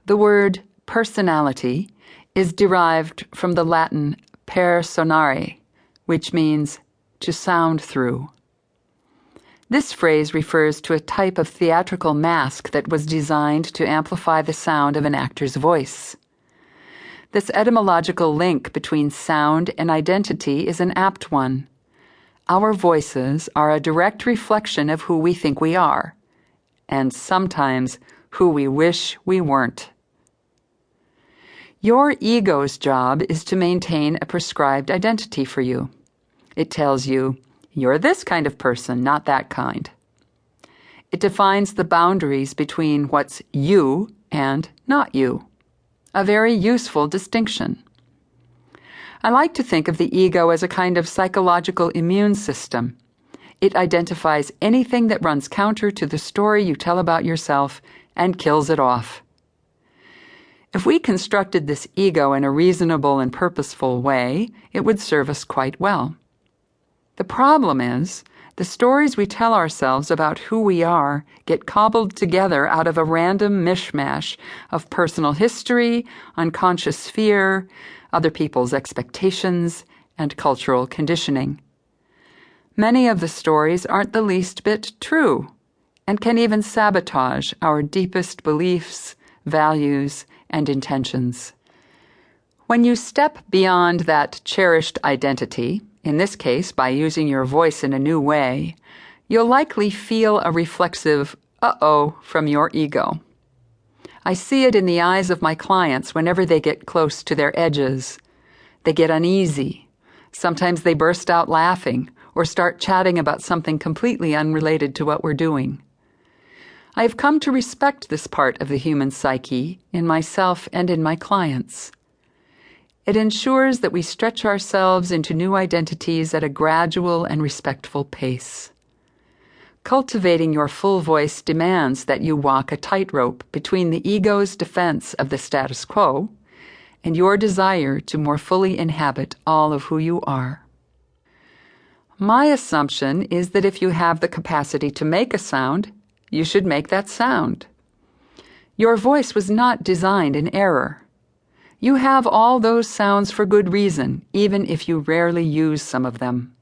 The word personality is derived from the Latin per sonare, which means to sound through. This phrase refers to a type of theatrical mask that was designed to amplify the sound of an actor's voice. This etymological link between sound and identity is an apt one. Our voices are a direct reflection of who we think we are, and sometimes who we wish we weren't. Your ego's job is to maintain a prescribed identity for you. It tells you, you're this kind of person, not that kind. It defines the boundaries between what's you and not you. A very useful distinction. I like to think of the ego as a kind of psychological immune system. It identifies anything that runs counter to the story you tell about yourself and kills it off. If we constructed this ego in a reasonable and purposeful way, it would serve us quite well. The problem is, the stories we tell ourselves about who we are get cobbled together out of a random mishmash of personal history, unconscious fear, other people's expectations, and cultural conditioning. Many of the stories aren't the least bit true, and can even sabotage our deepest beliefs, values, and intentions. When you step beyond that cherished identity, in this case by using your voice in a new way, you'll likely feel a reflexive uh-oh from your ego. I see it in the eyes of my clients whenever they get close to their edges. They get uneasy. Sometimes they burst out laughing or start chatting about something completely unrelated to what we're doing. I have come to respect this part of the human psyche in myself and in my clients. It ensures that we stretch ourselves into new identities at a gradual and respectful pace. Cultivating your full voice demands that you walk a tightrope between the ego's defense of the status quo and your desire to more fully inhabit all of who you are. My assumption is that if you have the capacity to make a sound, you should make that sound. Your voice was not designed in error. You have all those sounds for good reason, even if you rarely use some of them.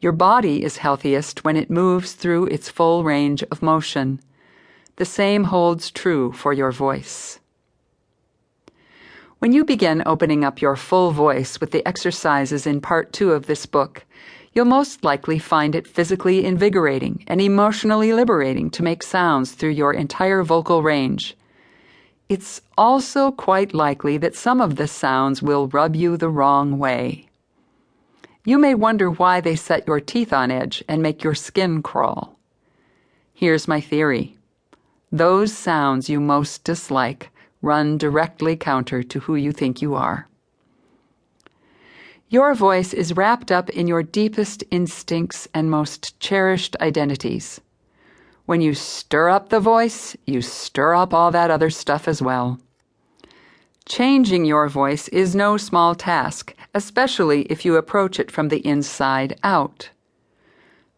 Your body is healthiest when it moves through its full range of motion. The same holds true for your voice. When you begin opening up your full voice with the exercises in Part 2 of this book, you'll most likely find it physically invigorating and emotionally liberating to make sounds through your entire vocal range. It's also quite likely that some of the sounds will rub you the wrong way. You may wonder why they set your teeth on edge and make your skin crawl. Here's my theory. Those sounds you most dislike run directly counter to who you think you are. Your voice is wrapped up in your deepest instincts and most cherished identities. When you stir up the voice, you stir up all that other stuff as well. Changing your voice is no small task, especially if you approach it from the inside out.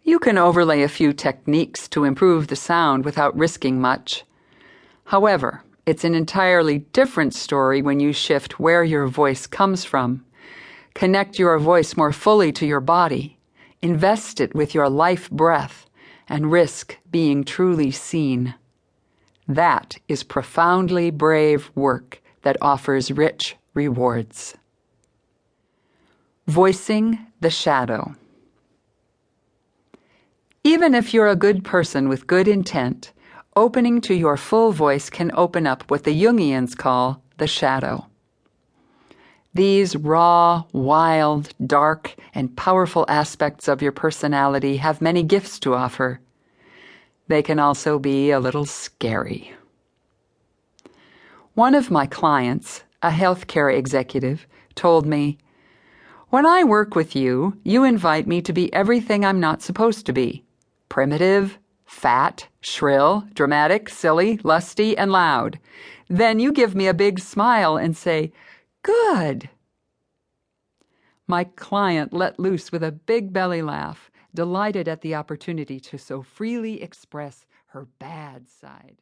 You can overlay a few techniques to improve the sound without risking much. However, it's an entirely different story when you shift where your voice comes from. Connect your voice more fully to your body. Invest it with your life breath, and risk being truly seen. That is profoundly brave work that offers rich rewards. Voicing the shadow. Even if you're a good person with good intent, opening to your full voice can open up what the Jungians call the shadow. These raw, wild, dark, and powerful aspects of your personality have many gifts to offer. They can also be a little scary. One of my clients, a healthcare executive, told me, "When I work with you, you invite me to be everything I'm not supposed to be. Primitive, fat, shrill, dramatic, silly, lusty, and loud. Then you give me a big smile and say, 'Good.'" My client let loose with a big belly laugh, delighted at the opportunity to so freely express her bad side.